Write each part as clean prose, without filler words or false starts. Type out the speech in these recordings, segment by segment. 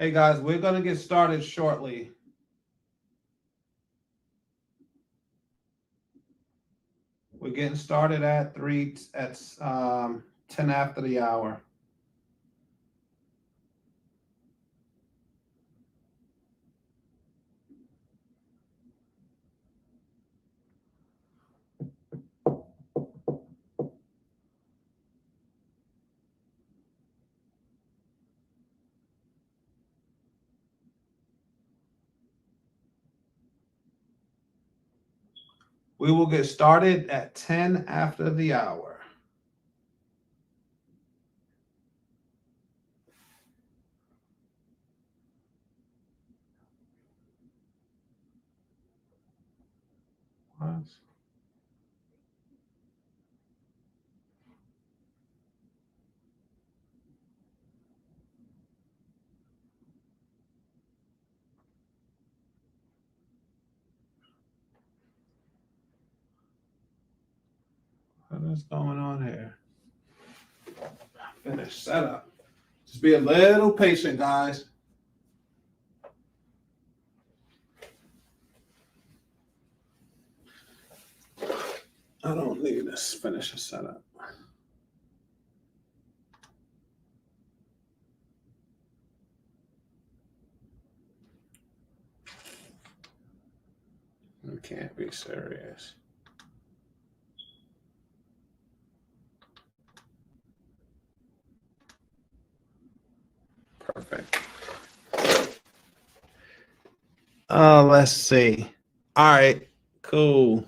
Hey guys, we're going to get started shortly. We're getting started at 10 after the hour. We will get started at 10 after the hour. What? What is going on here? Finish setup. Just be a little patient, guys. I don't need this. Finish the setup. You can't be serious. Perfect. Let's see. All right, cool.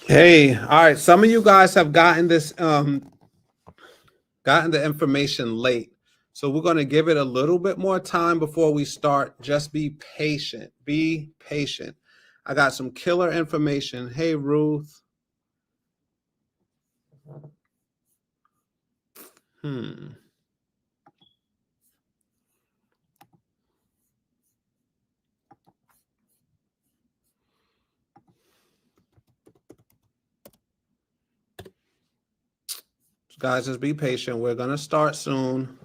Hey, all right. Some of you guys have gotten this, gotten the information late. So we're going to give it a little bit more time before we start. Just be patient. Be patient. I got some killer information. Hey, Ruth. Guys, just be patient. We're going to start soon.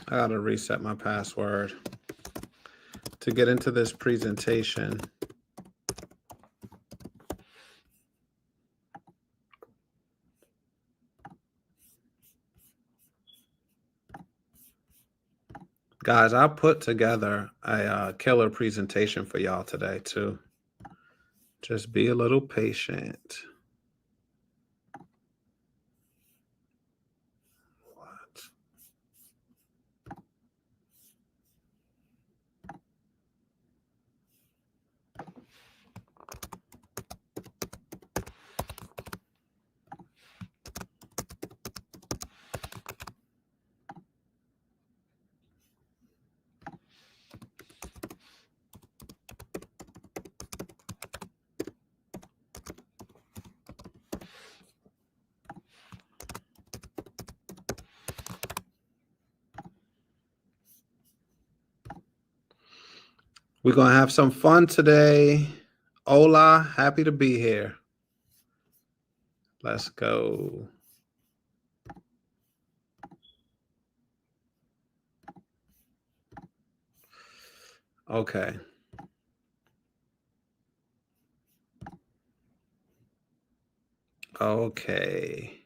I gotta reset my password to get into this presentation. Guys, I put together a killer presentation for y'all today too. Just be a little patient. What? We're going to have some fun today. Hola, happy to be here. Let's go. Okay. Okay.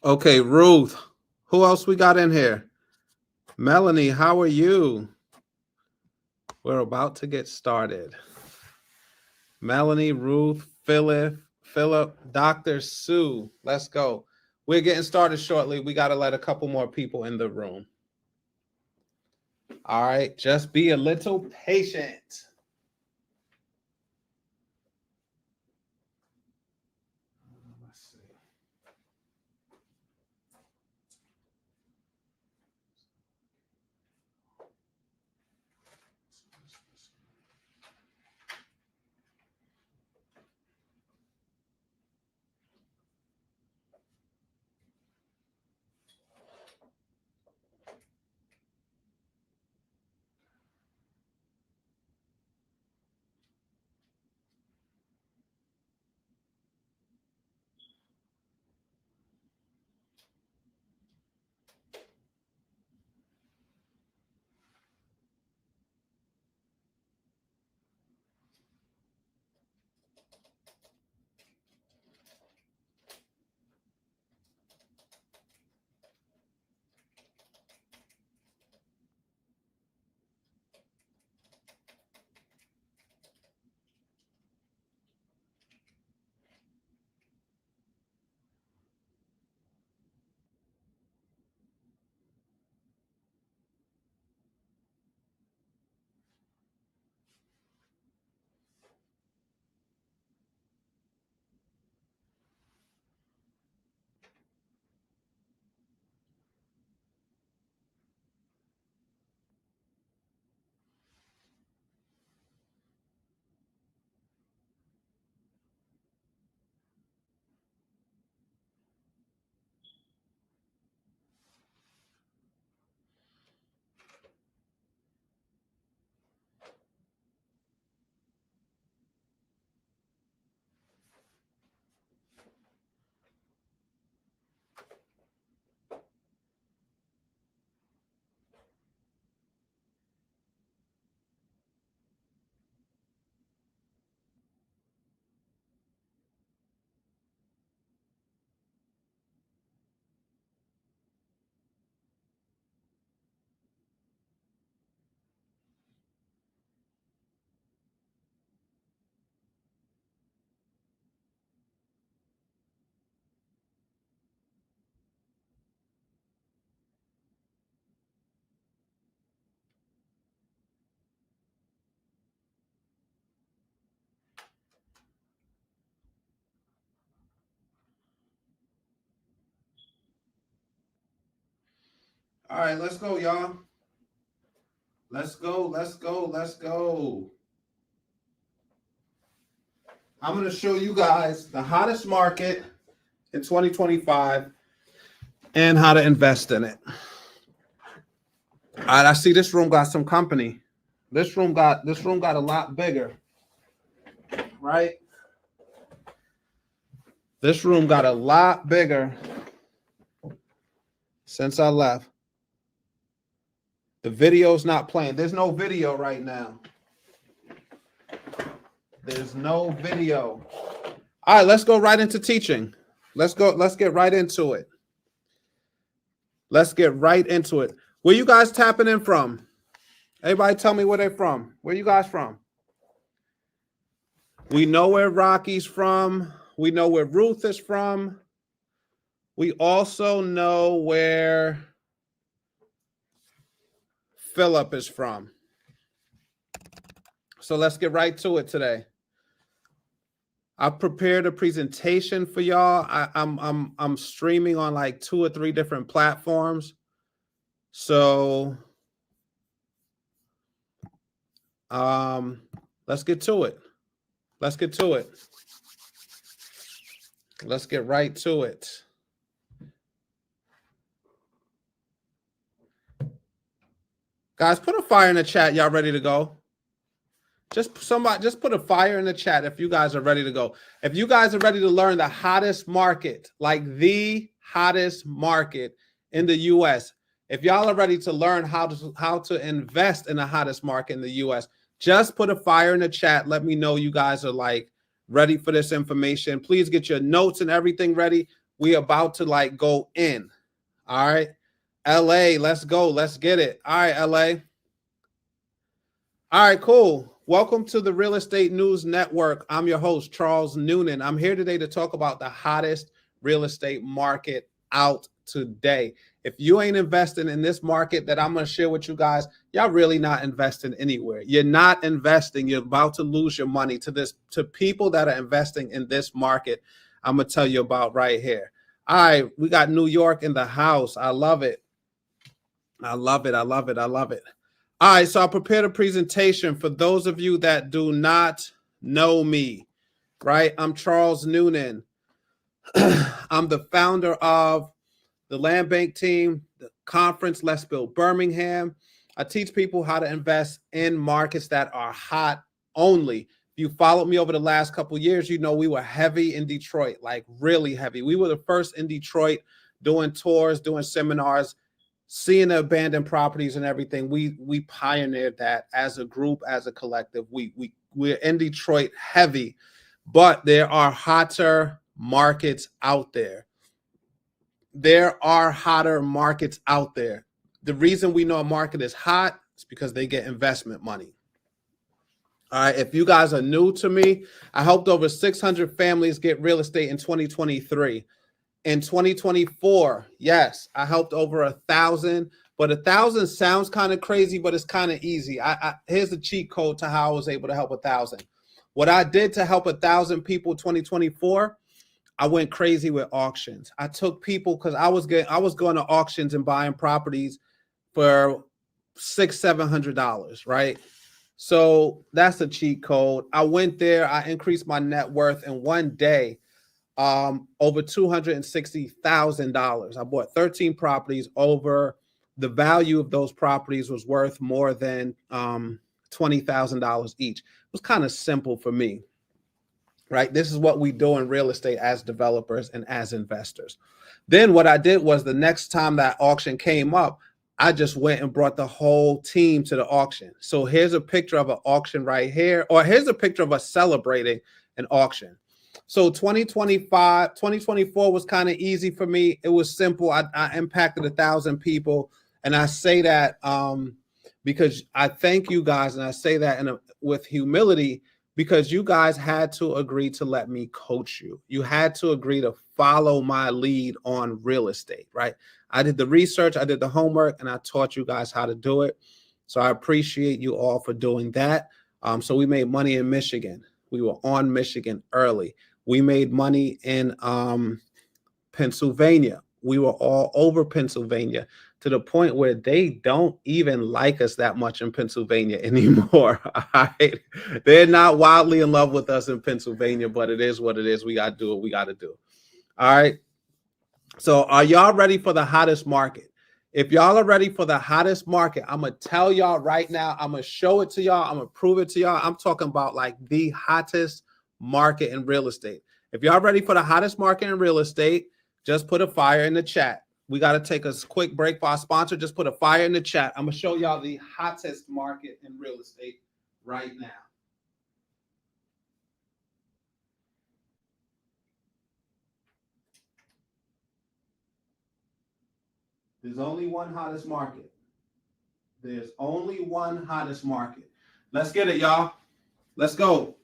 Okay, Ruth. Who else we got in here? Melanie, how are you? We're about to get started. Melanie, Ruth, Philip, Dr. Sue. Let's go. We're getting started shortly. We got to let a couple more people in the room. All right, just be a little patient. Let's see. All right, let's go, y'all. Let's go, let's go, let's go. I'm going to show you guys the hottest market in 2025 and how to invest in it. All right, I see this room got some company. This room got a lot bigger, right? This room got a lot bigger since I left. The video's not playing. There's no video right now. There's no video. All right, let's go right into teaching. Let's get right into it. Let's get right into it. Where you guys tapping in from? Everybody tell me where they're from. Where you guys from? We know where Rocky's from. We know where Ruth is from. We also know where Philip is from. So let's get right to it today. I prepared a presentation for y'all. I'm streaming on like 2 or 3 different platforms. So let's get to it. Let's get to it. Let's get right to it. Guys, put a fire in the chat. Y'all ready to go? Just put a fire in the chat if you guys are ready to go. If you guys are ready to learn the hottest market, like the hottest market in the US. If y'all are ready to learn how to invest in the hottest market in the US, just put a fire in the chat. Let me know you guys are like ready for this information. Please get your notes and everything ready. We about to like go in. All right. LA, let's go. Let's get it. All right, LA. All right, cool. Welcome to the Real Estate News Network. I'm your host, Charles Noonan. I'm here today to talk about the hottest real estate market out today. If you ain't investing in this market that I'm going to share with you guys, y'all really not investing anywhere. You're not investing. You're about to lose your money to people that are investing in this market. I'm going to tell you about right here. All right, we got New York in the house. I love it. I love it. I love it. I love it. All right, so I prepared a presentation for those of you that do not know me, right? I'm Charles Noonan. I'm the founder of the Land Bank team, the conference, Let's Build Birmingham. I teach people how to invest in markets that are hot only. If you followed me over the last couple of years, you know we were heavy in Detroit, like really heavy. We were the first in Detroit doing tours, doing seminars, seeing the abandoned properties and everything. We pioneered that as a group, as a collective. We're in Detroit heavy, but there are hotter markets out there. There are hotter markets out there. The reason we know a market is hot is because they get investment money. All right, if you guys are new to me, I helped over 600 families get real estate in 2023. In 2024, yes, I helped over 1,000, but 1,000 sounds kind of crazy, but it's kind of easy. Here's the cheat code to how I was able to help 1,000. What I did to help 1,000 people 2024, I went crazy with auctions. I took people because I was going to auctions and buying properties for $600-$700, right? So that's a cheat code. I went there, I increased my net worth in one day. Over $260,000. I bought 13 properties. Over the value of those properties was worth more than $20,000 each. It was kind of simple for me, right? This is what we do in real estate as developers and as investors. Then what I did was the next time that auction came up, I just went and brought the whole team to the auction. So here's a picture of an auction right here, or here's a picture of us celebrating an auction. So 2024 was kind of easy for me. It was simple. I impacted 1,000 people. And I say that because I thank you guys. And I say that with humility, because you guys had to agree to let me coach you. You had to agree to follow my lead on real estate, right? I did the research, I did the homework, and I taught you guys how to do it. So I appreciate you all for doing that. So we made money in Michigan. We were on Michigan early. We made money in Pennsylvania. We were all over Pennsylvania to the point where they don't even like us that much in Pennsylvania anymore. All right. They're not wildly in love with us in Pennsylvania, but it is what it is. We got to do what we got to do. All right. So are y'all ready for the hottest market? If y'all are ready for the hottest market, I'm going to tell y'all right now, I'm going to show it to y'all. I'm going to prove it to y'all. I'm talking about like the hottest market in real estate. If y'all ready for the hottest market in real estate, just put a fire in the chat. We got to take a quick break for our sponsor. Just put a fire in the chat. I'm going to show y'all the hottest market in real estate right now. There's only one hottest market. There's only one hottest market. Let's get it, y'all. Let's go.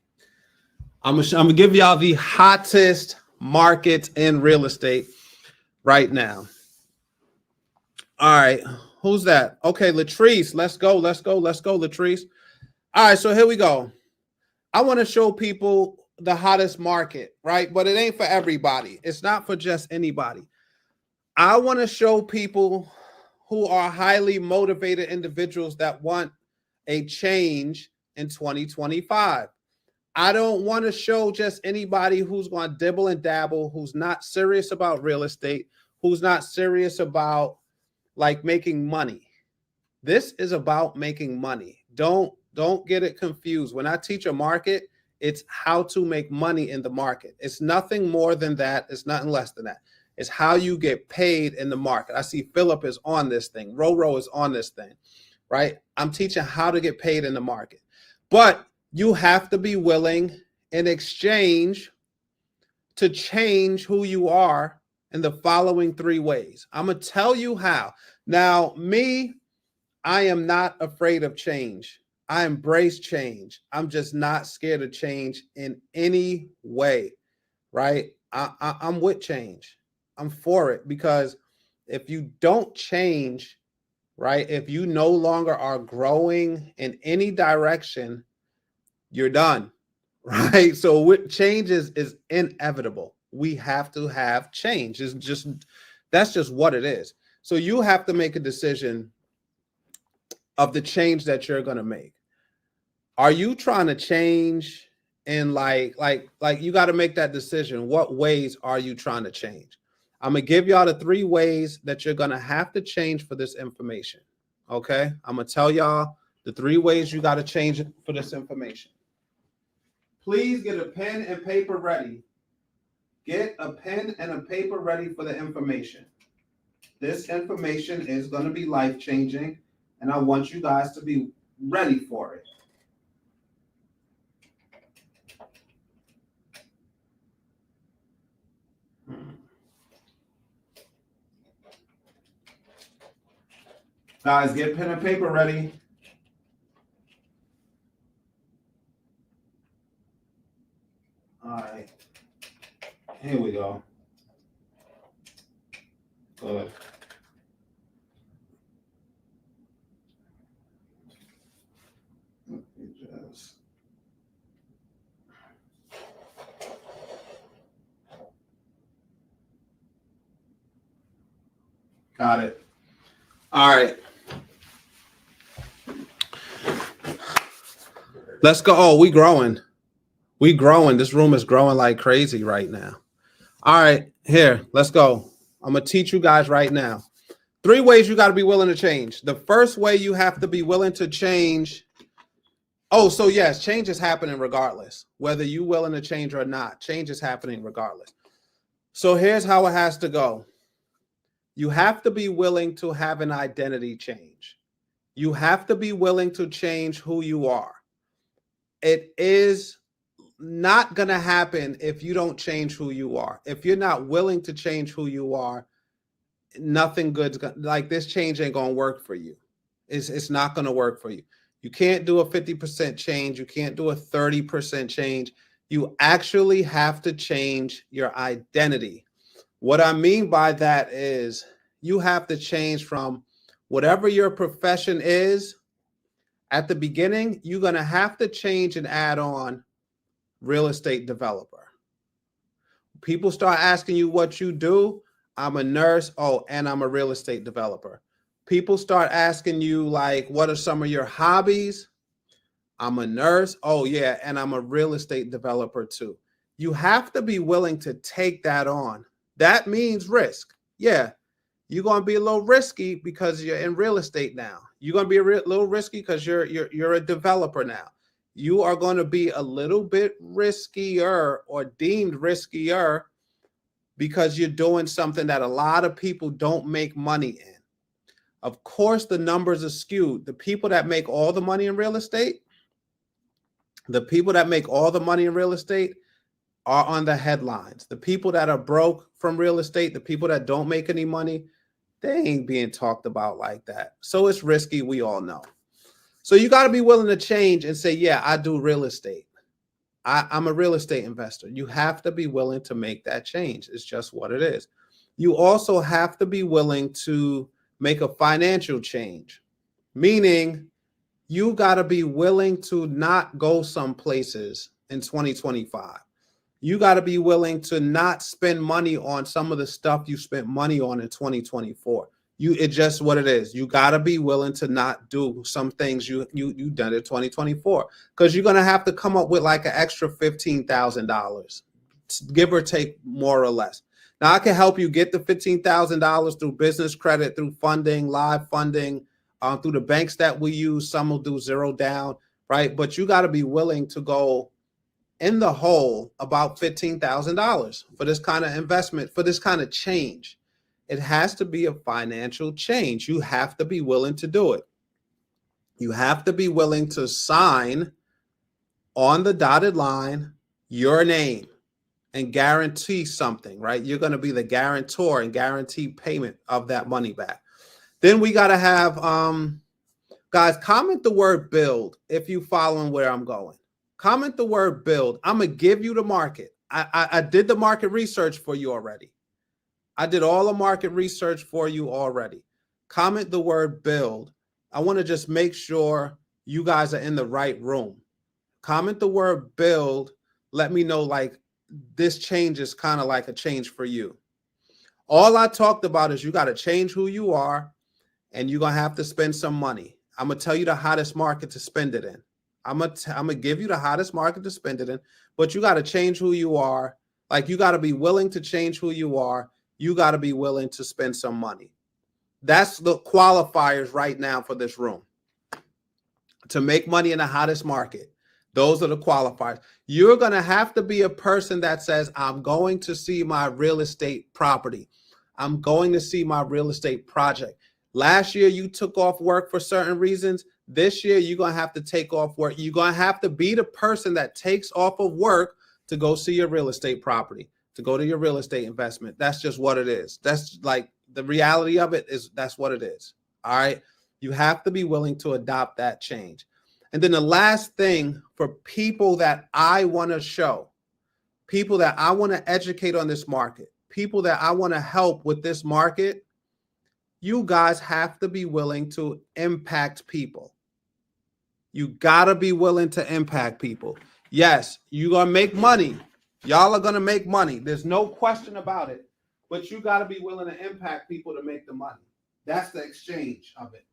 I'm gonna give y'all the hottest market in real estate right now. All right. Who's that? Okay, Latrice. Let's go. Let's go. Let's go, Latrice. All right. So here we go. I want to show people the hottest market, right? But it ain't for everybody. It's not for just anybody. I want to show people who are highly motivated individuals that want a change in 2025. I don't want to show just anybody who's going to dibble and dabble, who's not serious about real estate, who's not serious about like making money. This is about making money. Don't get it confused. When I teach a market, it's how to make money in the market. It's nothing more than that. It's nothing less than that. It's how you get paid in the market. I see Philip is on this thing. Roro is on this thing, right? I'm teaching how to get paid in the market. But you have to be willing in exchange to change who you are in the following 3 ways. I'm going to tell you how. Now, me, I am not afraid of change. I embrace change. I'm just not scared of change in any way, right? I'm with change. I'm for it because if you don't change, right, if you no longer are growing in any direction, you're done, right? So change is inevitable. We have to have change. That's just what it is. So you have to make a decision of the change that you're going to make. Are you trying to change in like you got to make that decision. What ways are you trying to change? I'm going to give y'all the 3 ways that you're going to have to change for this information. Okay. I'm going to tell y'all the 3 ways you got to change for this information. Please get a pen and paper ready. Get a pen and a paper ready for the information. This information is going to be life-changing, and I want you guys to be ready for it. Guys, get pen and paper ready. All right. Here we go. Good. Got it. All right. Let's go. Oh, we growing. We growing. This room is growing like crazy right now. All right, here, let's go. I'm going to teach you guys right now. 3 ways you got to be willing to change. The first way you have to be willing to change. Oh, so yes, change is happening regardless. Whether you're willing to change or not, change is happening regardless. So here's how it has to go. You have to be willing to have an identity change. You have to be willing to change who you are. It is not going to happen if you don't change who you are. If you're not willing to change who you are, nothing good's like this change ain't going to work for you. It's not going to work for you. You can't do a 50% change. You can't do a 30% change. You actually have to change your identity. What I mean by that is you have to change from whatever your profession is. At the beginning, you're going to have to change and add on real estate developer. People start asking you what you do. I'm a nurse. Oh, and I'm a real estate developer. people start asking you, like, what are some of your hobbies? I'm a nurse. Oh, yeah. And I'm a real estate developer too. You have to be willing to take that on. That means risk. Yeah. You're going to be a little risky because you're in real estate now. You're going to be a little risky because you're a developer now. You are going to be a little bit riskier or deemed riskier because you're doing something that a lot of people don't make money in. Of course, the numbers are skewed. The people that make all the money in real estate, are on the headlines. The people that are broke from real estate, the people that don't make any money, they ain't being talked about like that. So it's risky, we all know. So you got to be willing to change and say, yeah, I do real estate. I'm a real estate investor. You have to be willing to make that change. It's just what it is. You also have to be willing to make a financial change, meaning you got to be willing to not go some places in 2025. You got to be willing to not spend money on some of the stuff you spent money on in 2024. It's just what it is. You got to be willing to not do some things you done in 2024, because you're going to have to come up with like an extra $15,000, give or take, more or less. Now I can help you get the $15,000 through business credit, through funding, live funding, through the banks that we use. Some will do zero down, right? But you got to be willing to go in the hole about $15,000 for this kind of investment, for this kind of change. It has to be a financial change. You have to be willing to do it. You have to be willing to sign on the dotted line your name and guarantee something, right? You're going to be the guarantor and guarantee payment of that money back. Then we got to have, guys, comment the word build if you following where I'm going. Comment the word build. I'm going to give you the market. I did the market research for you already. I did all the market research for you already. Comment the word build. I want to just make sure you guys are in the right room. Comment the word build. Let me know, like, this change is kind of like a change for you. All I talked about is you got to change who you are, and you're going to have to spend some money. I'm going to tell you the hottest market to spend it in. I'm gonna give you the hottest market to spend it in, but you got to change who you are. Like, you got to be willing to change who you are. You got to be willing to spend some money. That's the qualifiers right now for this room. To make money in the hottest market, those are the qualifiers. You're going to have to be a person that says, I'm going to see my real estate property. I'm going to see my real estate project. Last year, you took off work for certain reasons. This year, you're going to have to take off work. You're going to have to be the person that takes off of work to go see your real estate property, to go to your real estate investment. That's just what it is. That's like the reality of it is that's what it is. All right. You have to be willing to adopt that change. And then the last thing for people that I want to show, people that I want to educate on this market, people that I want to help with this market, you guys have to be willing to impact people. You got to be willing to impact people. Yes, you're going to make money. Y'all are going to make money. There's no question about it. But you got to be willing to impact people to make the money. That's the exchange of it.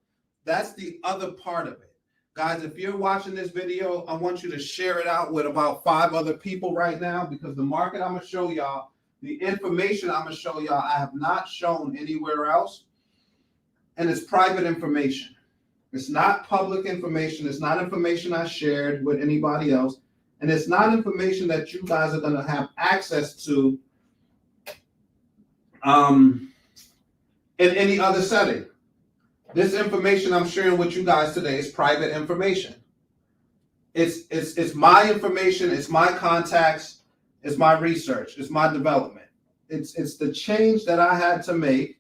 That's the other part of it. Guys, if you're watching this video, I want you to share it out with about 5 other people right now, because the market I'm going to show y'all, the information I'm going to show y'all, I have not shown anywhere else. And it's private information. It's not public information. It's not information I shared with anybody else. And it's not information that you guys are going to have access to in any other setting. This information I'm sharing with you guys today is private information. It's my information. It's my contacts. It's my research. It's my development. It's the change that I had to make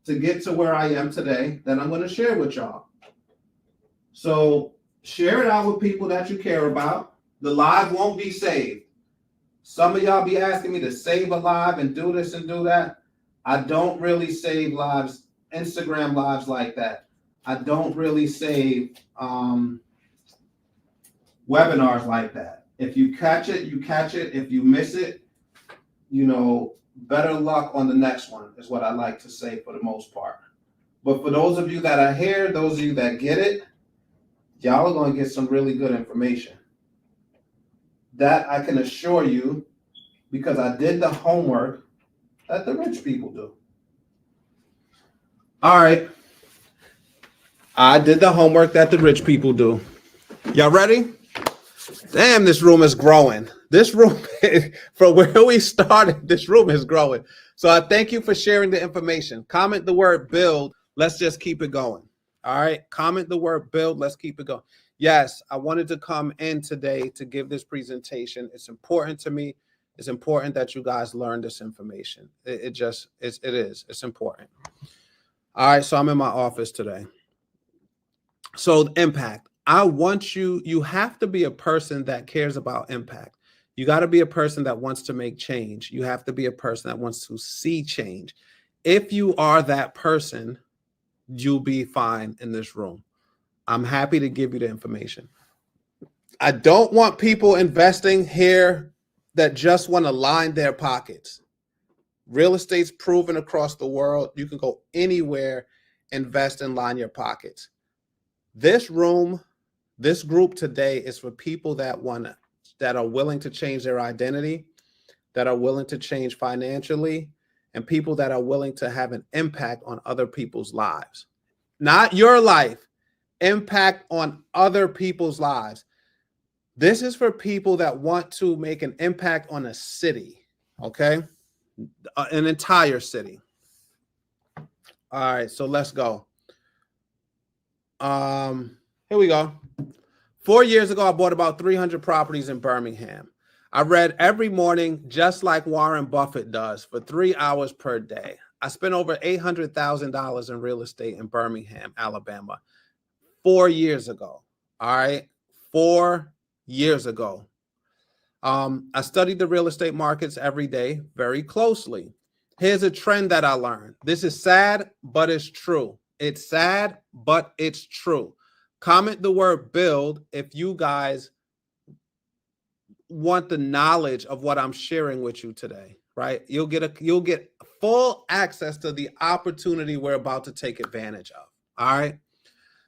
to get to where I am today that I'm going to share with y'all. So share it out with people that you care about. The live won't be saved. Some of y'all be asking me to save a live and do this and do that. I don't really save lives, Instagram lives like that. I don't really save webinars like that. If you catch it, you catch it. If you miss it, better luck on the next one is what I like to say for the most part. But for those of you that are here, those of you that get it, y'all are going to get some really good information. That I can assure you, because I did the homework that the rich people do. All right. I did the homework that the rich people do. Y'all ready? Damn, this room is growing. This room, from where we started, this room is growing. So I thank you for sharing the information. Comment the word build. Let's just keep it going. All right. Comment the word build. Let's keep it going. Yes, I wanted to come in today to give this presentation. It's important to me. It's important that you guys learn this information. It is. It's important. All right. So I'm in my office today. So impact. I want you have to be a person that cares about impact. You got to be a person that wants to make change. You have to be a person that wants to see change. If you are that person, you'll be fine in this room. I'm happy to give you the information. I don't want people investing here that just want to line their pockets. Real estate's proven across the world. You can go anywhere, invest and line your pockets. This room, this group today is for people that are willing to change their identity, that are willing to change financially, and people that are willing to have an impact on other people's lives. Not your life, impact on other people's lives. This is for people that want to make an impact on a city, okay? An entire city. All right, so let's go. Here we go. 4 years ago, I bought about 300 properties in Birmingham. I read every morning, just like Warren Buffett does, for 3 hours per day. I spent over $800,000 in real estate in Birmingham, Alabama, 4 years ago. All right, 4 years ago. I studied the real estate markets every day very closely. Here's a trend that I learned. This is sad, but it's true. It's sad, but it's true. Comment the word build if you guys want the knowledge of what I'm sharing with you today, right? You'll get full access to the opportunity we're about to take advantage of. All right.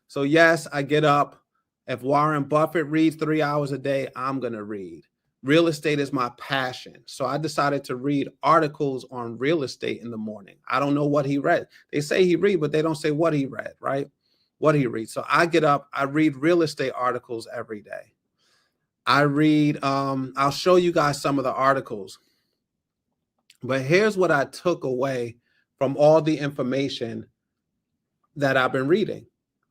So yes, I get up. If Warren Buffett reads 3 hours a day, I'm going to read. Real estate is my passion. So I decided to read articles on real estate in the morning. I don't know what he read. They say he read, but they don't say what he read, right? What he reads. So I get up, I read real estate articles every day. I read, I'll show you guys some of the articles. But here's what I took away from all the information that I've been reading,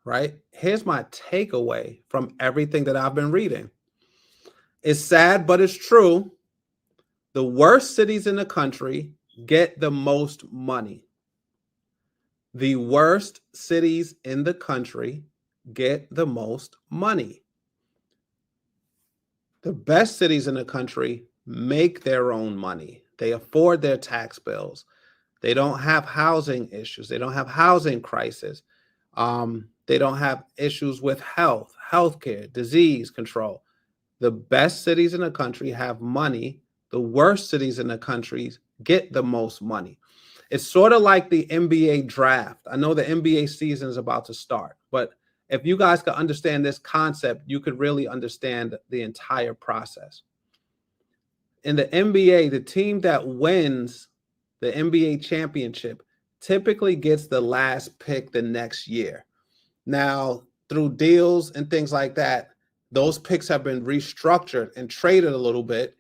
right? Here's my takeaway from everything that I've been reading. It's sad, but it's true. The worst cities in the country get the most money. The worst cities in the country get the most money. The best cities in the country make their own money. They afford their tax bills. They don't have housing issues. They don't have housing crisis. They don't have issues with healthcare, disease control. The best cities in the country have money. The worst cities in the country get the most money. It's sort of like the NBA draft. I know the NBA season is about to start, but if you guys could understand this concept, you could really understand the entire process. In the NBA, the team that wins the NBA championship typically gets the last pick the next year. Now, through deals and things like that, those picks have been restructured and traded a little bit.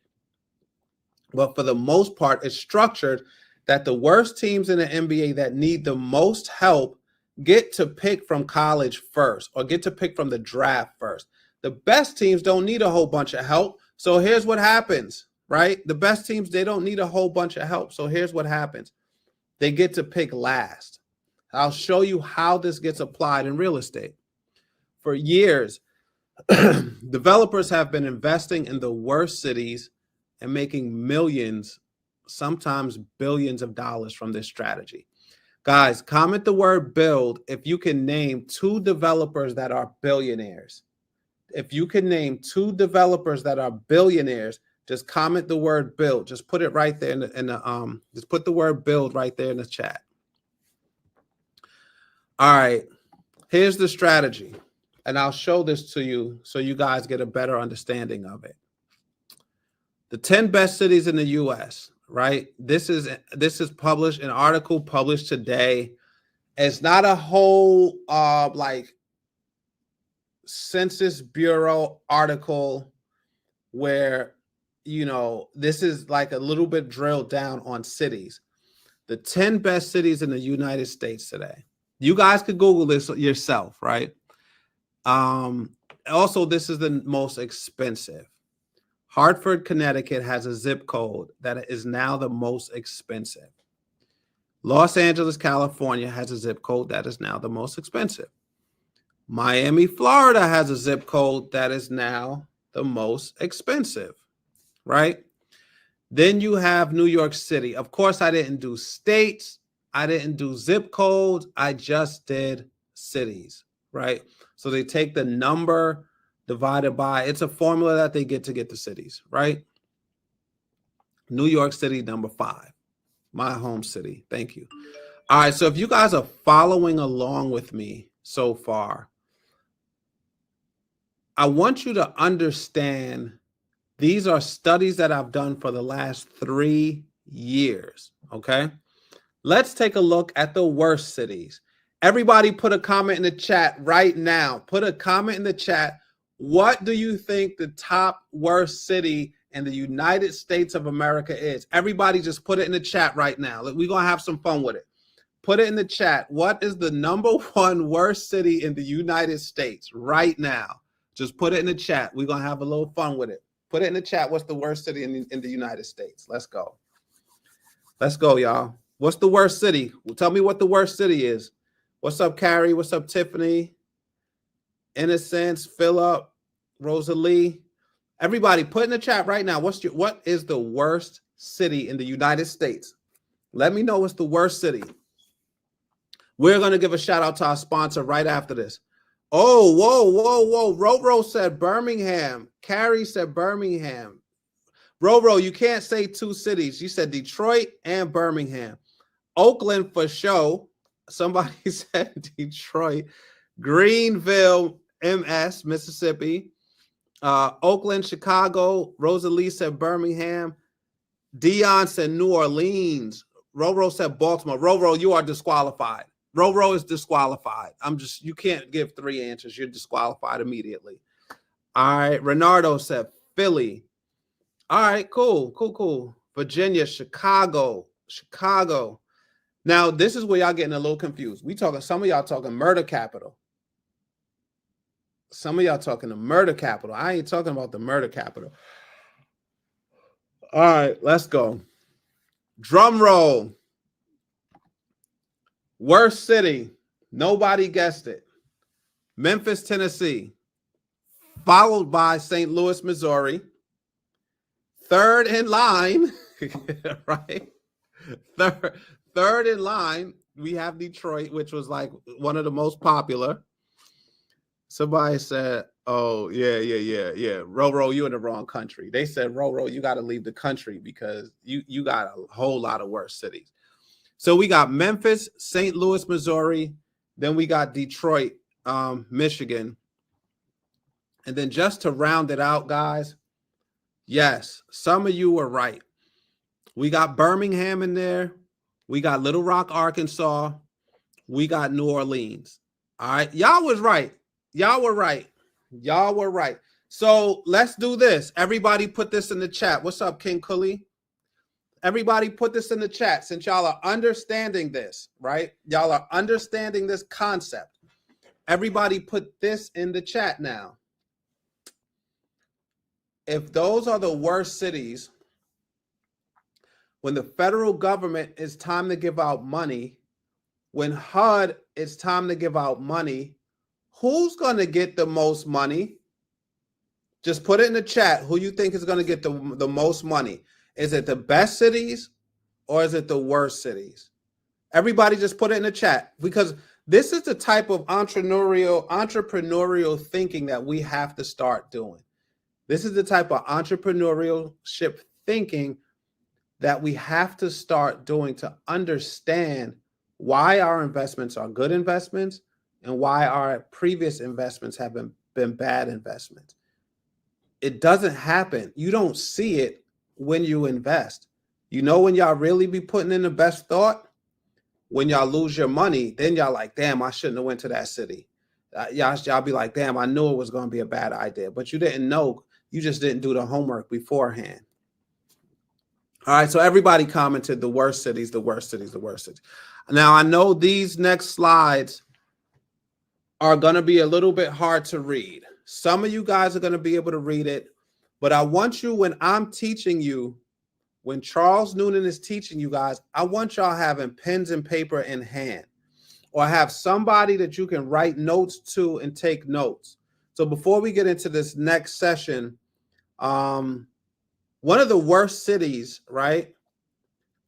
But for the most part, it's structured that the worst teams in the NBA that need the most help get to pick from college first or get to pick from the draft first. The best teams don't need a whole bunch of help. So here's what happens, right? The best teams, they don't need a whole bunch of help. So here's what happens. They get to pick last. I'll show you how this gets applied in real estate. For years, developers have been investing in the worst cities and making millions, sometimes billions of dollars from this strategy. Guys, comment the word build if you can name 2 developers that are billionaires. If you can name 2 developers that are billionaires, just comment the word build. Just put it right there just put the word build right there in the chat. All right. Here's the strategy. And I'll show this to you so you guys get a better understanding of it. The 10 best cities in the US, right? This is published, an article published today. It's not a whole like Census Bureau article where, you know, this is like a little bit drilled down on cities. The 10 best cities in the United States today. You guys could Google this yourself, right? Also, this is the most expensive. Hartford, Connecticut has a zip code that is now the most expensive. Los Angeles, California has a zip code that is now the most expensive. Miami, Florida has a zip code that is now the most expensive, right? Then you have New York City. Of course, I didn't do states. I didn't do zip codes. I just did cities, right? So they take the number divided by, it's a formula that they get to get the cities, right? New York City, number 5, my home city. Thank you. All right, so if you guys are following along with me so far, I want you to understand these are studies that I've done for the last 3 years, okay? Let's take a look at the worst cities. Everybody put a comment in the chat right now. Put a comment in the chat. What do you think the top worst city in the United States of America is? Everybody just put it in the chat right now. We're going to have some fun with it. Put it in the chat. What is the number 1 worst city in the United States right now? Just put it in the chat. We're going to have a little fun with it. Put it in the chat. What's the worst city in the United States? Let's go. Let's go, y'all. What's the worst city? Well, tell me what the worst city is. What's up, Carrie? What's up, Tiffany? Innocence, Philip, Rosalie. Everybody, put in the chat right now. What is the worst city in the United States? Let me know what's the worst city. We're going to give a shout out to our sponsor right after this. Oh, whoa. Roro said Birmingham. Carrie said Birmingham. Roro, you can't say 2 cities. You said Detroit and Birmingham. Oakland for sure. Somebody said Detroit. Greenville, MS, Mississippi. Oakland, Chicago. Rosalie said Birmingham. Dion said New Orleans. Roro said Baltimore. Roro, you are disqualified. Roro is disqualified. You can't give 3 answers. You're disqualified immediately. All right. Renardo said Philly. All right, cool. Virginia, Chicago. Now, this is where y'all getting a little confused. Some of y'all talking murder capital. Some of y'all talking the murder capital. I ain't talking about the murder capital. All right, let's go. Drum roll. Worst city. Nobody guessed it. Memphis, Tennessee. Followed by St. Louis, Missouri. Third in line, right? Third in line, we have Detroit, which was like one of the most popular. Somebody said, oh, yeah. Roro, you in the wrong country. They said, Roro, you got to leave the country because you got a whole lot of worse cities. So we got Memphis, St. Louis, Missouri. Then we got Detroit, Michigan. And then just to round it out, guys, yes, some of you were right. We got Birmingham in there. We got Little Rock, Arkansas. We got New Orleans. All right. Y'all was right. Y'all were right. So let's do this. Everybody put this in the chat. What's up, King Cooley? Everybody put this in the chat since y'all are understanding this, right? Y'all are understanding this concept. Everybody put this in the chat now. If those are the worst cities, when the federal government is time to give out money, when HUD is time to give out money, who's going to get the most money? Just put it in the chat. Who you think is going to get the most money? Is it the best cities or is it the worst cities? Everybody just put it in the chat because this is the type of entrepreneurial thinking that we have to start doing. This is the type of entrepreneurship thinking that we have to start doing to understand why our investments are good investments and why our previous investments have been bad investments. It doesn't happen. You don't see it when you invest. You know when y'all really be putting in the best thought? When y'all lose your money, then y'all like, damn, I shouldn't have went to that city. Y'all be like, damn, I knew it was going to be a bad idea, but you didn't know. You just didn't do the homework beforehand. All right, so everybody commented the worst cities, the worst cities, the worst cities. Now, I know these next slides are going to be a little bit hard to read. Some of you guys are going to be able to read it, but I want you, when I'm teaching you, when Charles Noonan is teaching you guys, I want y'all having pens and paper in hand, or have somebody that you can write notes to and take notes. So before we get into this next session, one of the worst cities, right,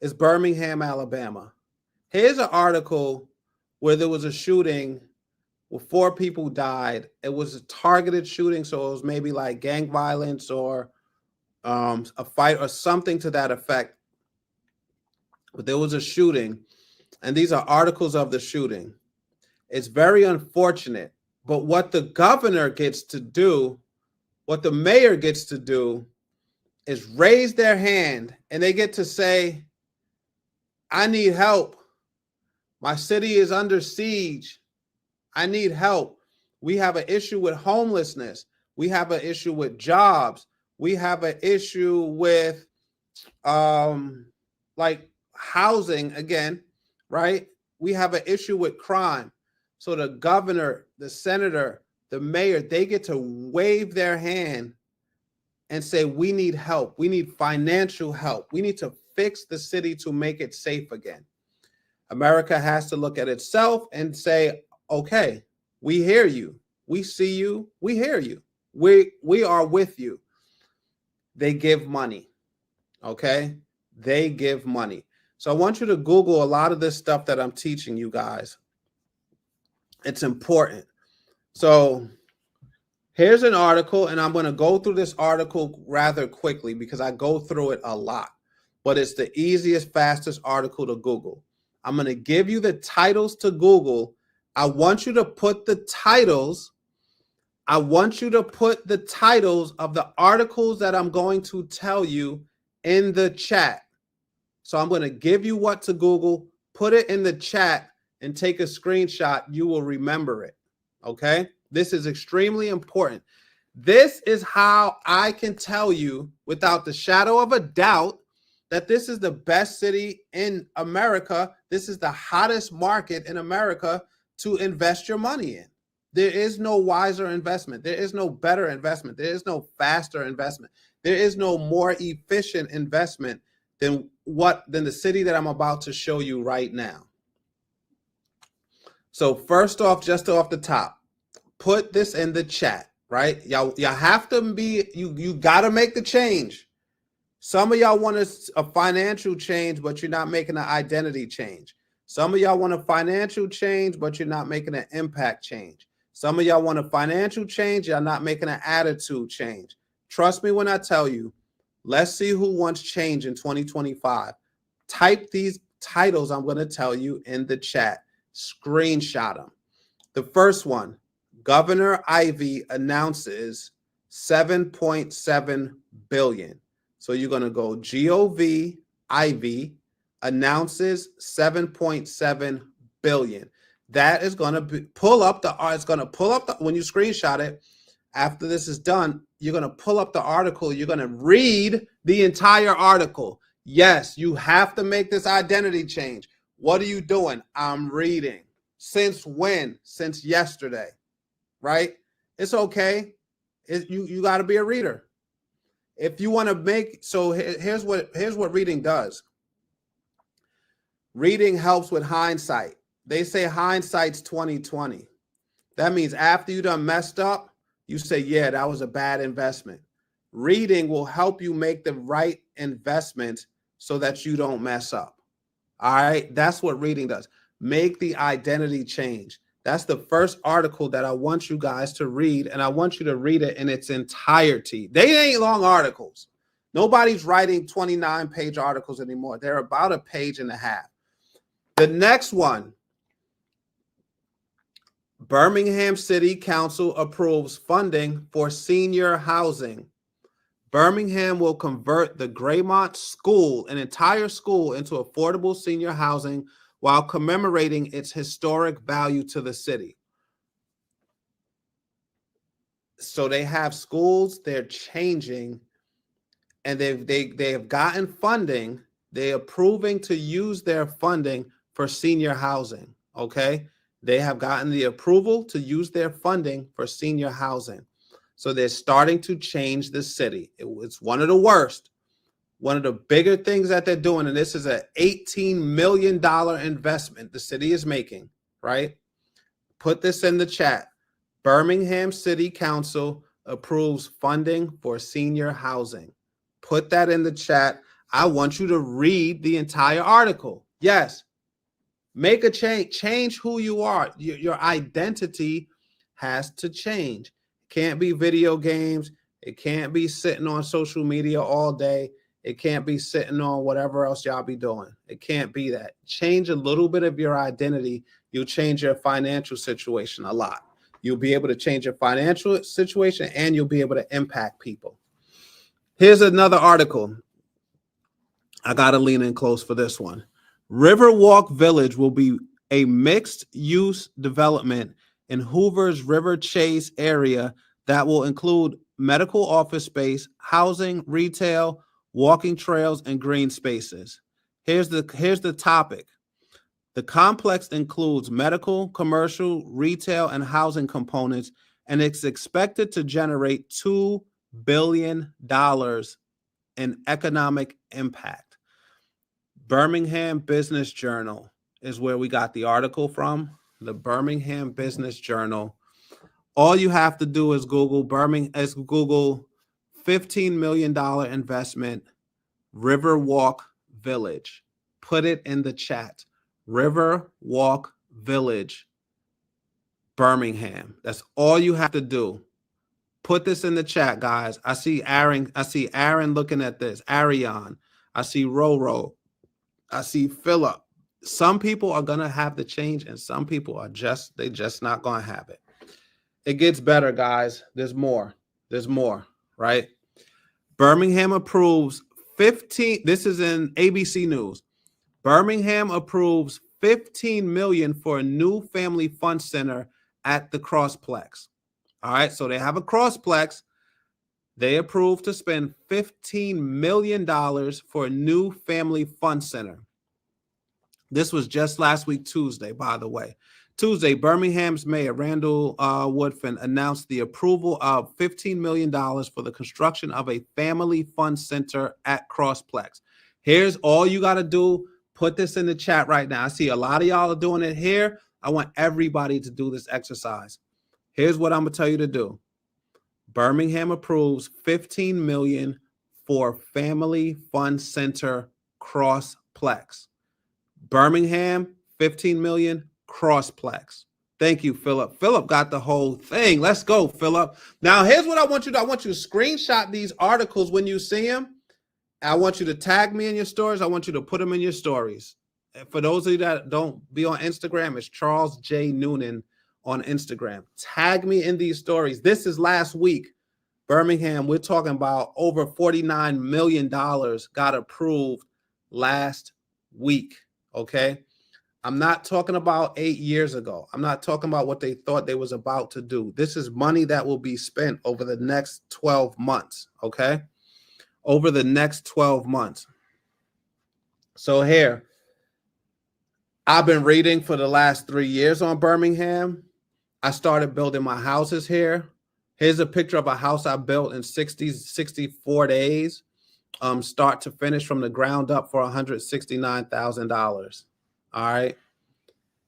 is Birmingham, Alabama. Here's an article where there was a shooting where 4 people died. It was a targeted shooting, so it was maybe like gang violence or a fight or something to that effect. But there was a shooting, and these are articles of the shooting. It's very unfortunate, but what the governor gets to do, what the mayor gets to do, is raise their hand, and they get to say, I need help. My city is under siege. I need help. We have an issue with homelessness. We have an issue with jobs. We have an issue with like housing again, right? We have an issue with crime. So the governor, the senator, the mayor, they get to wave their hand and say, we need help. We need financial help. We need to fix the city to make it safe again. America has to look at itself and say, okay, we hear you. We see you. We hear you. We are with you. They give money. Okay? They give money. So I want you to Google a lot of this stuff that I'm teaching you guys. It's important. So here's an article, and I'm going to go through this article rather quickly because I go through it a lot, but it's the easiest, fastest article to Google. I'm going to give you the titles to Google. I want you to put the titles. I want you to put the titles of the articles that I'm going to tell you in the chat. So I'm going to give you what to Google, put it in the chat, and take a screenshot. You will remember it. Okay? This is extremely important. This is how I can tell you without the shadow of a doubt that this is the best city in America. This is the hottest market in America to invest your money in. There is no wiser investment. There is no better investment. There is no faster investment. There is no more efficient investment than the city that I'm about to show you right now. So first off, just off the top, put this in the chat, right? Y'all have to be, you got to make the change. Some of y'all want a financial change, but you're not making an identity change. Some of y'all want a financial change, but you're not making an impact change. Some of y'all want a financial change, y'all not making an attitude change. Trust me when I tell you, let's see who wants change in 2025. Type these titles I'm going to tell you in the chat. Screenshot them. The first one, Governor Ivey announces 7.7 billion. So you're going to go GOV Ivey announces 7.7 billion. That is going to pull up the, when you screenshot it, after this is done, you're going to pull up the article. You're going to read the entire article. Yes, you have to make this identity change. What are you doing? I'm reading. Since when? Since yesterday, right? It's okay. You got to be a reader. If you want to make, so here's what reading does. Reading helps with hindsight. They say hindsight's 20/20. That means after you done messed up, you say, yeah, that was a bad investment. Reading will help you make the right investment so that you don't mess up. All right. That's what reading does. Make the identity change. That's the first article that I want you guys to read, and I want you to read it in its entirety. They ain't long articles. Nobody's writing 29-page articles anymore. They're about a page and a half. The next one, Birmingham City Council approves funding for senior housing. Birmingham will convert the Graymont School, an entire school, into affordable senior housing while commemorating its historic value to the city. So they have schools, they're changing, and they have gotten funding. They're approving to use their funding for senior housing. Okay. They have gotten the approval to use their funding for senior housing. So they're starting to change the city. It's one of the worst, one of the bigger things that they're doing. And this is an $18 million investment the city is making, right? Put this in the chat. Birmingham City Council approves funding for senior housing. Put that in the chat. I want you to read the entire article. Yes. Make a change who you are. Your identity has to change. It can't be video games. It can't be sitting on social media all day. It can't be sitting on whatever else y'all be doing. It can't be that. Change a little bit of your identity. You'll change your financial situation a lot. You'll be able to change your financial situation and you'll be able to impact people. Here's another article. I got to lean in close for this one. Riverwalk Village will be a mixed-use development in Hoover's River Chase area that will include medical office space, housing, retail, walking trails, and green spaces. Here's the topic. The complex includes medical, commercial, retail, and housing components, and it's expected to generate $2 billion in economic impact. Birmingham Business Journal is where we got the article from, the Birmingham Business Journal. All you have to do is Google $15 million investment, Riverwalk Village. Put it in the chat. Riverwalk Village, Birmingham. That's all you have to do. Put this in the chat, guys. I see Aaron looking at this. Ariane. I see Roro. I see Philip. Some people are going to have the change and some people are just not going to have it. It gets better, guys. There's more, right? Birmingham approves 15. This is in ABC News. Birmingham approves $15 million for a new family fun center at the Crossplex. All right. So they have a Crossplex. They approved to spend $15 million for a new family fun center. This was just last week, Tuesday, by the way. Tuesday, Birmingham's Mayor Randall Woodfin announced the approval of $15 million for the construction of a family fun center at Crossplex. Here's all you got to do. Put this in the chat right now. I see a lot of y'all are doing it here. I want everybody to do this exercise. Here's what I'm going to tell you to do. Birmingham approves $15 million for Family Fun Center Crossplex. Birmingham, $15 million, Crossplex. Thank you, Philip. Philip got the whole thing. Let's go, Philip. Now, here's what I want you to do. I want you to screenshot these articles when you see them. I want you to tag me in your stories. I want you to put them in your stories. For those of you that don't be on Instagram, it's Charles J. Noonan on Instagram. Tag me in these stories. This is last week. Birmingham, we're talking about over $49 million got approved last week. Okay. I'm not talking about 8 years ago. I'm not talking about what they thought they was about to do. This is money that will be spent over the next 12 months. Okay. Over the next 12 months. So here, I've been reading for the last 3 years on Birmingham. I started building my houses here. Here's a picture of a house I built in 64 days, start to finish from the ground up for $169,000. All right.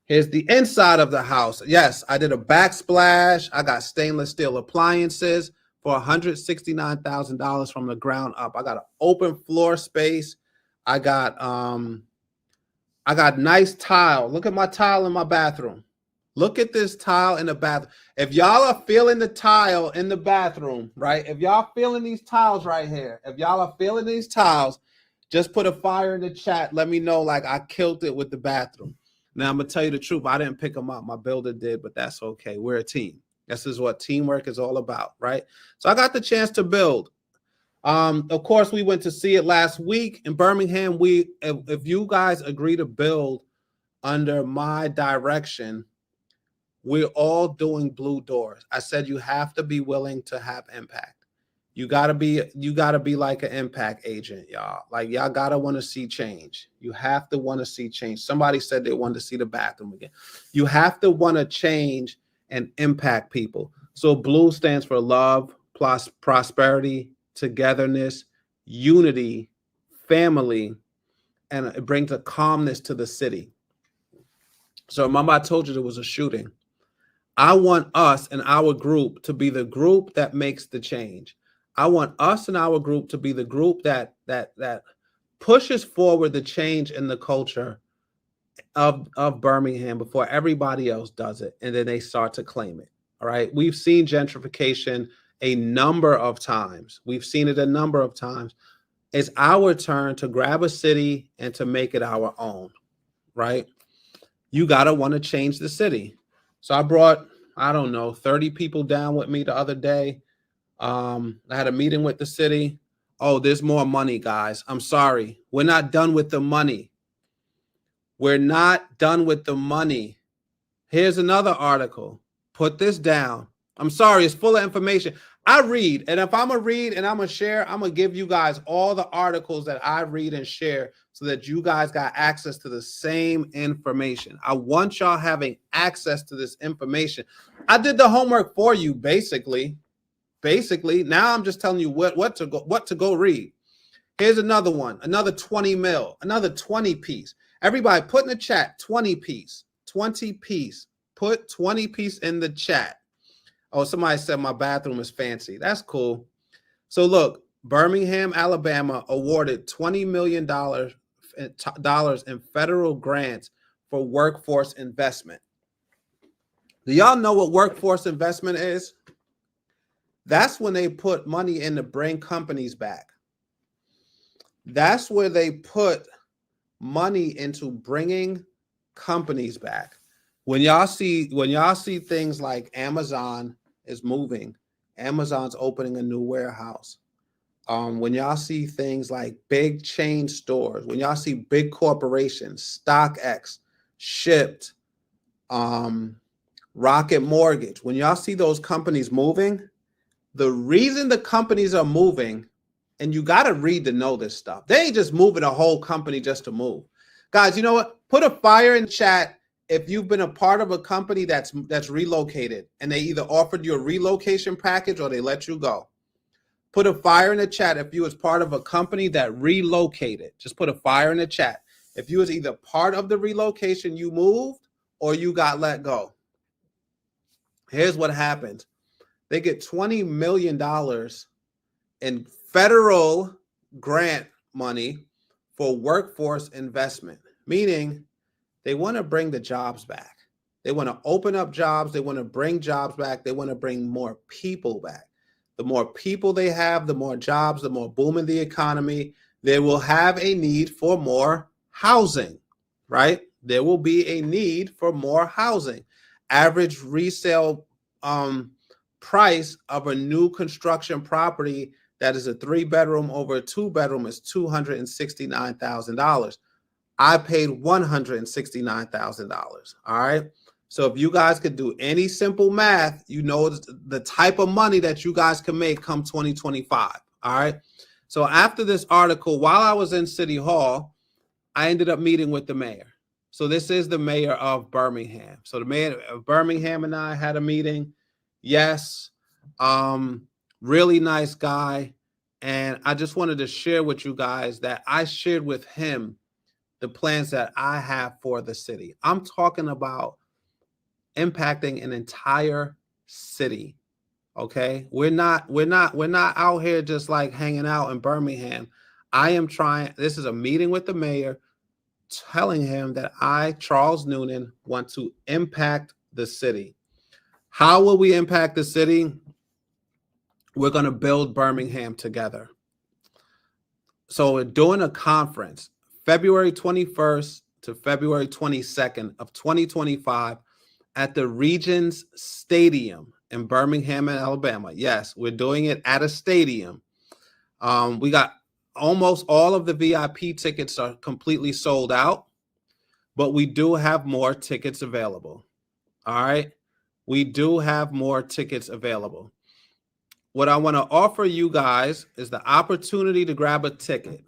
Here's the inside of the house. Yes, I did a backsplash. I got stainless steel appliances for $169,000 from the ground up. I got an open floor space. I got nice tile. Look at my tile in my bathroom. Look at this tile in the bathroom. If y'all are feeling the tile in the bathroom, right? If y'all feeling these tiles right here, if y'all are feeling these tiles, Just put a fire in the chat. Let me know like I killed it with the bathroom. Now I'm gonna tell you the truth. I didn't pick them up. My builder did, but that's okay. We're a team. This is what teamwork is all about, right? So I got the chance to build. Of course, we went to see it last week in Birmingham. If you guys agree to build under my direction, we're all doing blue doors. I said you have to be willing to have impact. You gotta be like an impact agent, y'all. Like y'all gotta want to see change. You have to want to see change. Somebody said they wanted to see the bathroom again. You have to want to change and impact people. So blue stands for love, plus prosperity, togetherness, unity, family, and it brings a calmness to the city. So remember I told you there was a shooting. I want us and our group to be the group that makes the change. I want us and our group to be the group that pushes forward the change in the culture of Birmingham before everybody else does it, and then they start to claim it. All right. We've seen gentrification a number of times. We've seen it a number of times. It's our turn to grab a city and to make it our own. Right. You got to want to change the city. So I brought, I don't know, 30 people down with me the other day. I had a meeting with the city. Oh, there's more money, guys. I'm sorry. We're not done with the money. We're not done with the money. Here's another article. Put this down. I'm sorry. It's full of information. I read, and if I'm going to read and I'm going to share, I'm going to give you guys all the articles that I read and share so that you guys got access to the same information. I want y'all having access to this information. I did the homework for you, basically. Now I'm just telling you what to go read. Here's another one, another 20 mil, another 20 piece. Everybody put in the chat 20 piece. Put 20 piece in the chat. Oh, somebody said my bathroom is fancy. That's cool. So look, Birmingham, Alabama awarded $20 million in federal grants for workforce investment. Do y'all know what workforce investment is? That's when they put money in to bring companies back. That's where they put money into bringing companies back. When y'all see things like Amazon is moving, Amazon's opening a new warehouse. When y'all see things like big chain stores, when y'all see big corporations, StockX, Shipped, Rocket Mortgage, when y'all see those companies moving, the reason the companies are moving, and you got to read to know this stuff. They ain't just moving a whole company just to move. Guys, you know what? Put a fire in chat if you've been a part of a company that's relocated and they either offered you a relocation package or they let you go. Put a fire in the chat if you was part of a company that relocated. Just put a fire in the chat. If you was either part of the relocation, you moved, or you got let go. Here's what happened. They get $20 million in federal grant money for workforce investment, meaning they want to bring the jobs back. They want to open up jobs. They want to bring jobs back. They want to bring more people back. The more people they have, the more jobs, the more boom in the economy. They will have a need for more housing, right? There will be a need for more housing. Average resale price of a new construction property that is a 3-bedroom over a 2-bedroom is $269,000. I paid $169,000. All right. So if you guys could do any simple math, you know the type of money that you guys can make come 2025. All right. So after this article, while I was in City Hall, I ended up meeting with the mayor. So this is the mayor of Birmingham. So the mayor of Birmingham and I had a meeting. Yes. Really nice guy. And I just wanted to share with you guys that I shared with him the plans that I have for the city. I'm talking about impacting an entire city. Okay. We're not out here just like hanging out in Birmingham. I am trying, this is a meeting with the mayor, telling him that I, Charles Noonan, want to impact the city. How will we impact the city? We're going to build Birmingham together. So we're doing a conference February 21st to February 22nd of 2025 at the Regions Stadium in Birmingham, Alabama. Yes, we're doing it at a stadium. We got almost all of the VIP tickets are completely sold out, but we do have more tickets available. All right. We do have more tickets available. What I want to offer you guys is the opportunity to grab a ticket.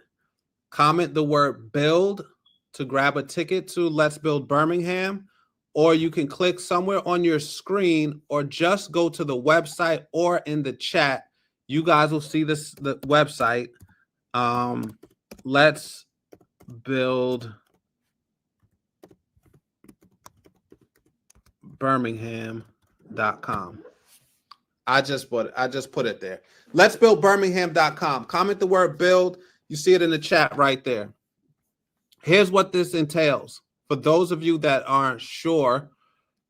Comment the word build to grab a ticket to Let's Build Birmingham, or you can click somewhere on your screen or just go to the website or in the chat. You guys will see the website. Let's Build Birmingham.com. I just put it there. Let's Build Birmingham.com. Comment the word build. You see it in the chat right there. Here's what this entails. For those of you that aren't sure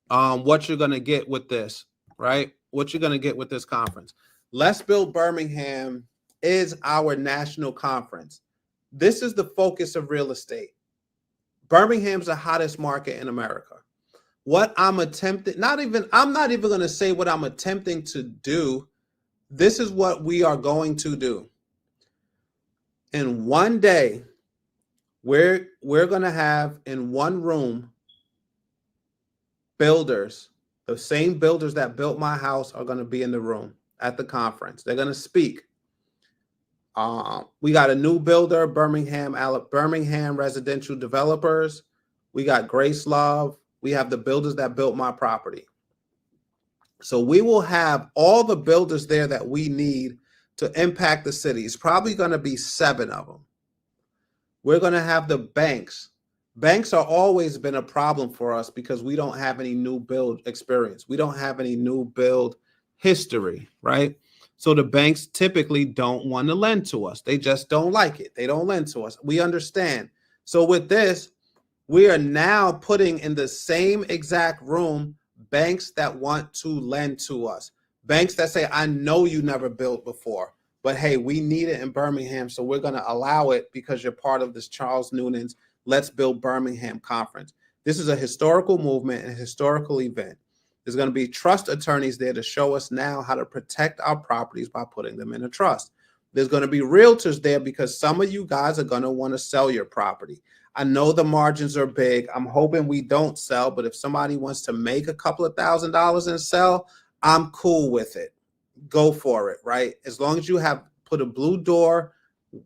what you're going to get with this, right? What you're going to get with this conference. Let's Build Birmingham is our national conference. This is the focus of real estate. Birmingham's the hottest market in America. What I'm attempting, I'm not even going to say what I'm attempting to do. This is what we are going to do. In one day, we're going to have in one room builders, the same builders that built my house are going to be in the room at the conference. They're going to speak. We got a new builder, Birmingham Residential Developers. We got Grace Love. We have the builders that built my property. So we will have all the builders there that we need to impact the city. It's probably going to be 7 of them. We're going to have the banks. Banks are always been a problem for us because we don't have any new build experience. We don't have any new build history, right? So the banks typically don't want to lend to us. They just don't like it. They don't lend to us. We understand. So with this, we are now putting in the same exact room banks that want to lend to us. Banks that say, I know you never built before, but hey, we need it in Birmingham, so we're going to allow it because you're part of this Charles Noonan's Let's Build Birmingham conference. This is a historical movement and a historical event. There's going to be trust attorneys there to show us now how to protect our properties by putting them in a trust. There's going to be realtors there because some of you guys are going to want to sell your property. I know the margins are big. I'm hoping we don't sell, but if somebody wants to make a couple of $1,000s and sell, I'm cool with it. Go for it, right? As long as you have put a blue door,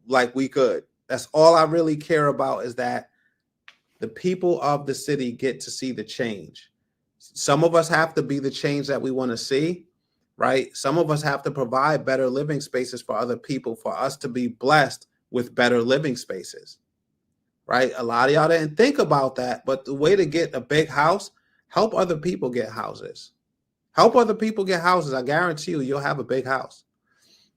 like we could. That's all I really care about, is that the people of the city get to see the change. Some of us have to be the change that we want to see, right? Some of us have to provide better living spaces for other people, for us to be blessed with better living spaces, right? A lot of y'all didn't think about that, but the way to get a big house, help other people get houses. Help other people get houses. I guarantee you, you'll have a big house.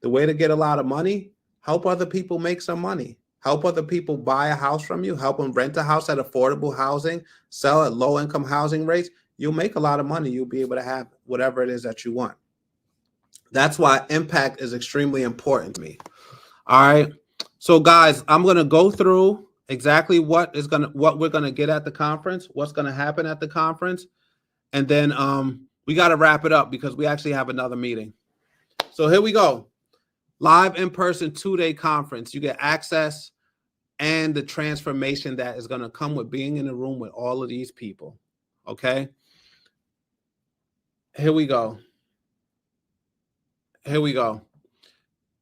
The way to get a lot of money, help other people make some money. Help other people buy a house from you. Help them rent a house at affordable housing, sell at low-income housing rates. You'll make a lot of money. You'll be able to have whatever it is that you want. That's why impact is extremely important to me. All right. So guys, I'm going to go through exactly what we're going to get at the conference, what's going to happen at the conference. And then we got to wrap it up because we actually have another meeting. So here we go. Live in-person 2-day conference. You get access and the transformation that is going to come with being in a room with all of these people. Okay. Here we go. Here we go.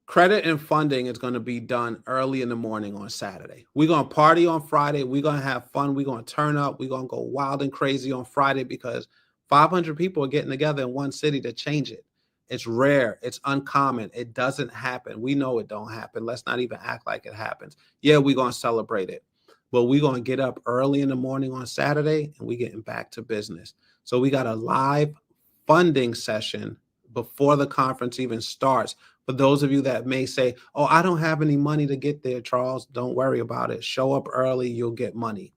Credit and funding is going to be done early in the morning on Saturday. We're going to party on Friday. We're going to have fun. We're going to turn up. We're going to go wild and crazy on Friday because 500 people are getting together in one city to change it. It's rare. It's uncommon. It doesn't happen. We know it don't happen. Let's not even act like it happens. Yeah, we're going to celebrate it. But we're going to get up early in the morning on Saturday and we're getting back to business. So we got a live funding session before the conference even starts. For those of you that may say, oh, I don't have any money to get there, Charles, don't worry about it. Show up early, you'll get money.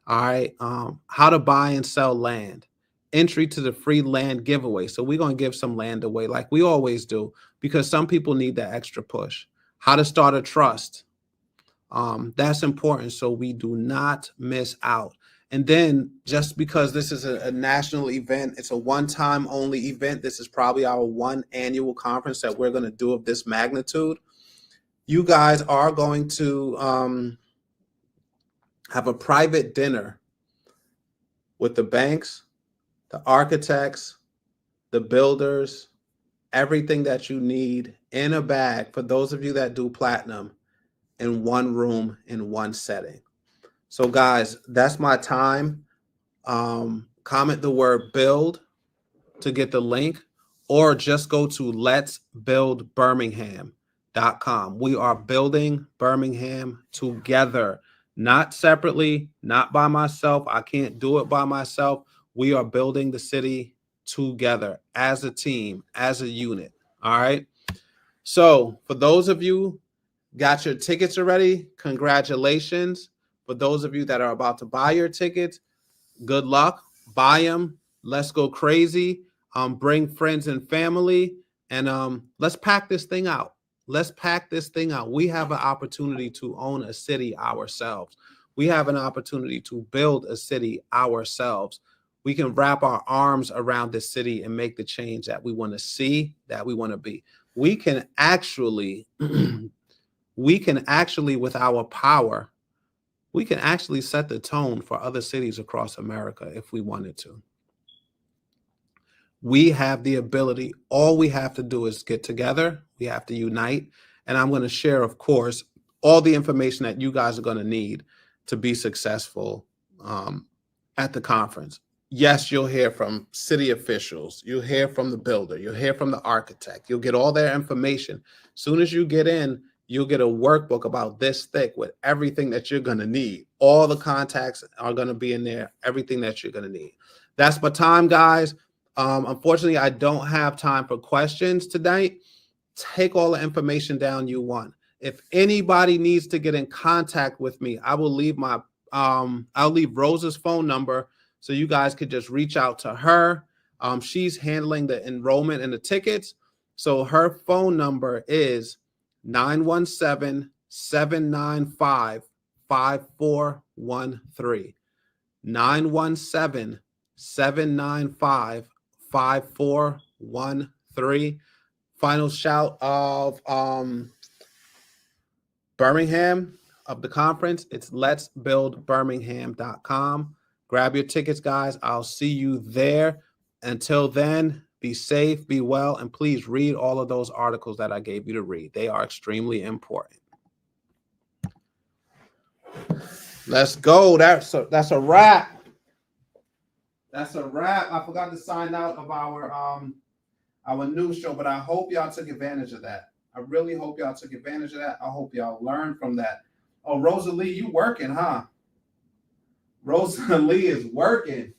All right. How to buy and sell land. Entry to the free land giveaway. So we're going to give some land away like we always do because some people need that extra push. How to start a trust. That's important so we do not miss out. And then just because this is a national event, it's a one-time only event. This is probably our one annual conference that we're going to do of this magnitude. You guys are going to have a private dinner with the banks, the architects, the builders, everything that you need in a bag for those of you that do platinum in one room in one setting. So guys, that's my time. Comment the word build to get the link, or just go to letsbuildbirmingham.com. We are building Birmingham together, not separately, not by myself. I can't do it by myself. We are building the city together as a team, as a unit. All right. So for those of you got your tickets already, congratulations. For those of you that are about to buy your tickets, good luck. Buy them. Let's go crazy. Bring friends and family, and let's pack this thing out. Let's pack this thing out. We have an opportunity to own a city ourselves. We have an opportunity to build a city ourselves. We can wrap our arms around this city and make the change that we want to see, that we want to be. We can actually, with our power, we can actually set the tone for other cities across America if we wanted to. We have the ability. All we have to do is get together. We have to unite. And I'm going to share, of course, all the information that you guys are going to need to be successful at the conference. Yes, you'll hear from city officials. You'll hear from the builder. You'll hear from the architect. You'll get all their information. As soon as you get in, you'll get a workbook about this thick with everything that you're going to need. All the contacts are going to be in there, everything that you're going to need. That's my time, guys. Unfortunately, I don't have time for questions tonight. Take all the information down you want. If anybody needs to get in contact with me, I will leave my I'll leave Rosa's phone number so you guys could just reach out to her. She's handling the enrollment and the tickets. So her phone number is 917-795-5413. 917-795-5413. Final shout of Birmingham, of the conference. It's letsbuildbirmingham.com. Grab your tickets, guys. I'll see you there. Until then, be safe, be well, and please read all of those articles that I gave you to read. They are extremely important. Let's go. That's a wrap. That's a wrap. I forgot to sign out of our news show, but I hope y'all took advantage of that. I really hope y'all took advantage of that. I hope y'all learned from that. Oh, Rosalie, you working, huh? Rosalie is working.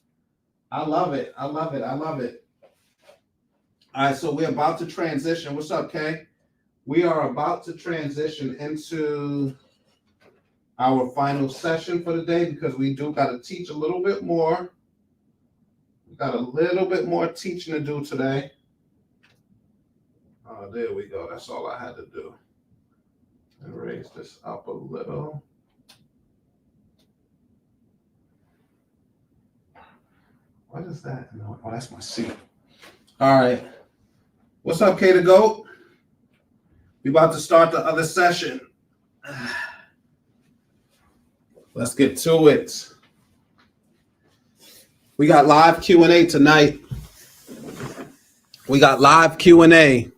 I love it. I love it. I love it. All right, so we're about to transition. What's up, Kay? We are about to transition into our final session for the day because we do got to teach a little bit more. We got a little bit more teaching to do today. Oh, there we go. That's all I had to do. And raise this up a little. What is that? No, oh, that's my seat. All right. What's up, K to Goat? We about to start the other session. Let's get to it. We got live Q&A tonight. We got live Q&A.